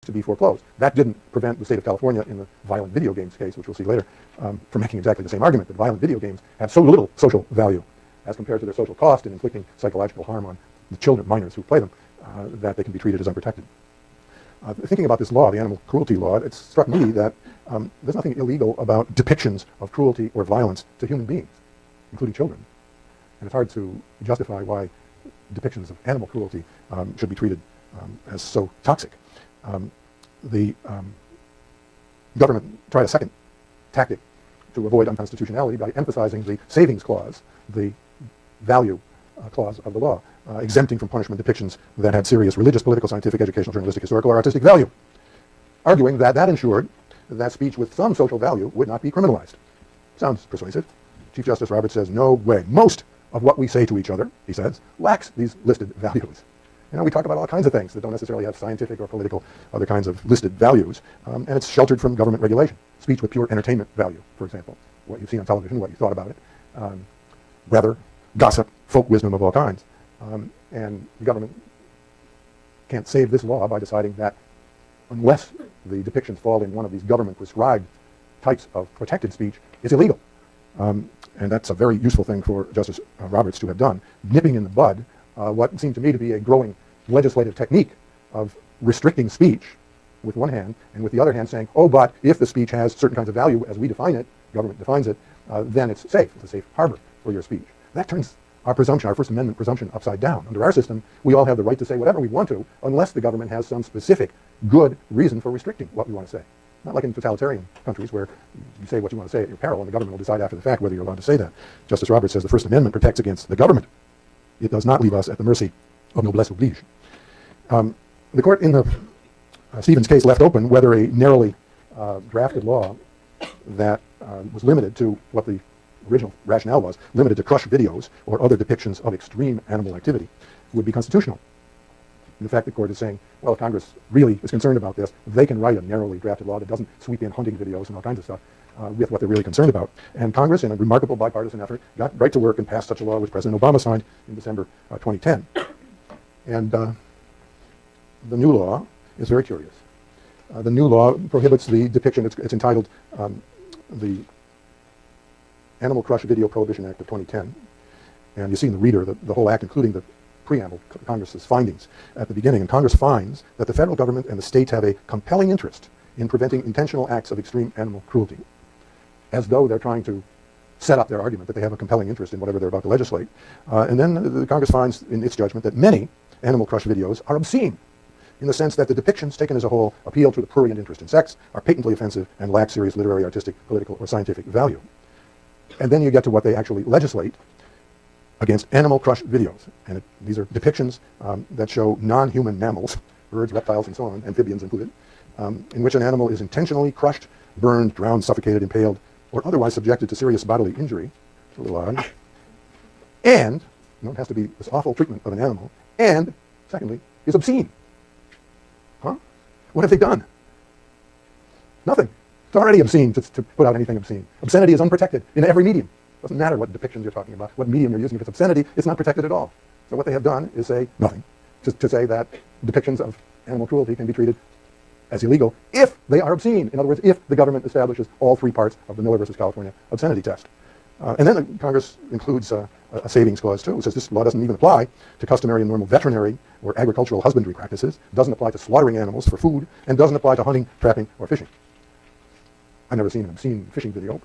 to be foreclosed. That didn't prevent the state of California in the violent video games case, which we'll see later, from making exactly the same argument that violent video games have so little social value as compared to their social cost in inflicting psychological harm on the children, minors who play them, that they can be treated as unprotected. Thinking about this law, the animal cruelty law, it struck me that there's nothing illegal about depictions of cruelty or violence to human beings, including children. And it's hard to justify why depictions of animal cruelty should be treated as so toxic. The government tried a second tactic to avoid unconstitutionality by emphasizing the savings clause, the value clause of the law, exempting from punishment depictions that had serious religious, political, scientific, educational, journalistic, historical, or artistic value, arguing that that ensured that speech with some social value would not be criminalized. Sounds persuasive. Chief Justice Roberts says, no way. Most of what we say to each other, he says, lacks these listed values. You know, we talk about all kinds of things that don't necessarily have scientific or political, other kinds of listed values, and it's sheltered from government regulation. Speech with pure entertainment value, for example, what you've seen on television, what you thought about it, weather, gossip, folk wisdom of all kinds. And the government can't save this law by deciding that unless the depictions fall in one of these government-prescribed types of protected speech, it's illegal. And that's a very useful thing for Justice Roberts to have done, nipping in the bud what seemed to me to be a growing legislative technique of restricting speech with one hand, and with the other hand saying, oh, but if the speech has certain kinds of value as we define it, government defines it, then it's safe. It's a safe harbor for your speech. That turns our presumption, our First Amendment presumption, upside down. Under our system, we all have the right to say whatever we want to, unless the government has some specific good reason for restricting what we want to say. Not like in totalitarian countries where you say what you want to say at your peril, and the government will decide after the fact whether you're allowed to say that. Justice Roberts says the First Amendment protects against the government. It does not leave us at the mercy of noblesse oblige. The court in the Stevens case left open whether a narrowly drafted law that was limited to what the original rationale was, limited to crush videos or other depictions of extreme animal activity, would be constitutional. In fact, the court is saying, well, if Congress really is concerned about this, they can write a narrowly drafted law that doesn't sweep in hunting videos and all kinds of stuff with what they're really concerned about. And Congress, in a remarkable bipartisan effort, got right to work and passed such a law, which President Obama signed in December 2010. And the new law is very curious. The new law prohibits the depiction, it's entitled the Animal Crush Video Prohibition Act of 2010. And you see in the reader the whole act, including the preamble, Congress's findings at the beginning. And Congress finds that the federal government and the states have a compelling interest in preventing intentional acts of extreme animal cruelty, as though they're trying to set up their argument that they have a compelling interest in whatever they're about to legislate. And then the Congress finds in its judgment that many Animal Crush videos are obscene, in the sense that the depictions taken as a whole appeal to the prurient interest in sex, are patently offensive, and lack serious literary, artistic, political, or scientific value. And then you get to what they actually legislate against Animal Crush videos. And these are depictions that show non-human mammals, birds, reptiles, and so on, amphibians included, in which an animal is intentionally crushed, burned, drowned, suffocated, impaled, or otherwise subjected to serious bodily injury. It's a little odd. And, it has to be this awful treatment of an animal, and, secondly, is obscene. Huh? What have they done? Nothing. It's already obscene to put out anything obscene. Obscenity is unprotected in every medium. Doesn't matter what depictions you're talking about, what medium you're using. If it's obscenity, it's not protected at all. So what they have done is say nothing. To say that depictions of animal cruelty can be treated as illegal if they are obscene. In other words, if the government establishes all three parts of the Miller versus California obscenity test. And then Congress includes a savings clause too. It says this law doesn't even apply to customary and normal veterinary or agricultural husbandry practices, doesn't apply to slaughtering animals for food, and doesn't apply to hunting, trapping, or fishing. I've never seen an obscene fishing video,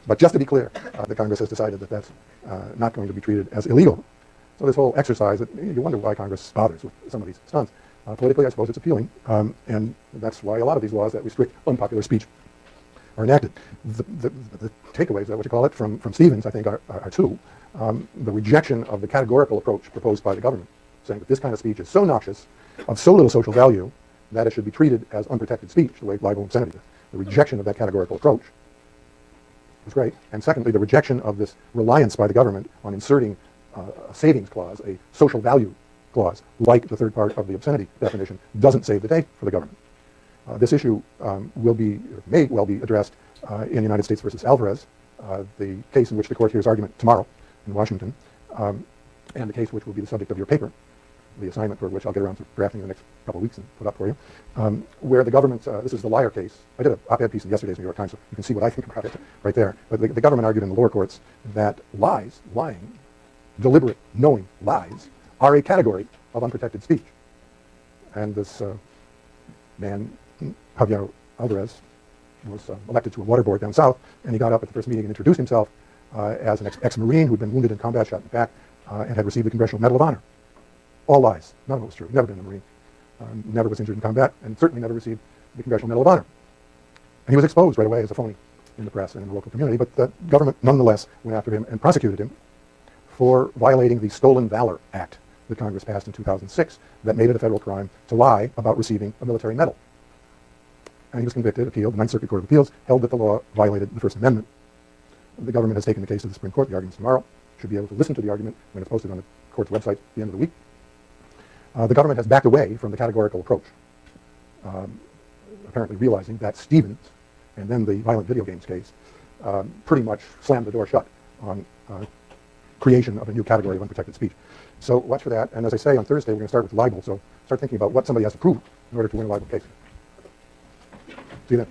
but just to be clear, the Congress has decided that that's not going to be treated as illegal. So this whole exercise, you wonder why Congress bothers with some of these stunts. Politically, I suppose it's appealing, and that's why a lot of these laws that restrict unpopular speech are enacted. The takeaways, what you call it, from Stevens, I think, are two. The rejection of the categorical approach proposed by the government, saying that this kind of speech is so noxious, of so little social value, that it should be treated as unprotected speech, the way libel and obscenity is. The rejection of that categorical approach was great. And secondly, the rejection of this reliance by the government on inserting a savings clause, a social value clause, like the third part of the obscenity definition, doesn't save the day for the government. This issue may well be addressed in United States versus Alvarez, the case in which the court hears argument tomorrow in Washington, and the case which will be the subject of your paper. the assignment for which I'll get around to drafting in the next couple of weeks and put up for you, where the government, this is the liar case. I did an op-ed piece in yesterday's New York Times, so you can see what I think about it right there. But the government argued in the lower courts that lies, lying, deliberate, knowing lies, are a category of unprotected speech. And this man, Javier Alvarez, was elected to a water board down south, and he got up at the first meeting and introduced himself as an ex-Marine who'd been wounded in combat, shot in the back, and had received the Congressional Medal of Honor. All lies. None of it was true. Never been a Marine. Never was injured in combat, and certainly never received the Congressional Medal of Honor. And he was exposed right away as a phony in the press and in the local community, but the government nonetheless went after him and prosecuted him for violating the Stolen Valor Act that Congress passed in 2006 that made it a federal crime to lie about receiving a military medal. And he was convicted, appealed. The Ninth Circuit Court of Appeals held that the law violated the First Amendment. The government has taken the case to the Supreme Court. The argument's tomorrow. Should be able to listen to the argument when it's posted on the court's website at the end of the week. The government has backed away from the categorical approach, apparently realizing that Stevens and then the violent video games case pretty much slammed the door shut on creation of a new category of unprotected speech. So watch for that. And as I say, on Thursday, we're going to start with libel. So start thinking about what somebody has to prove in order to win a libel case. See you then.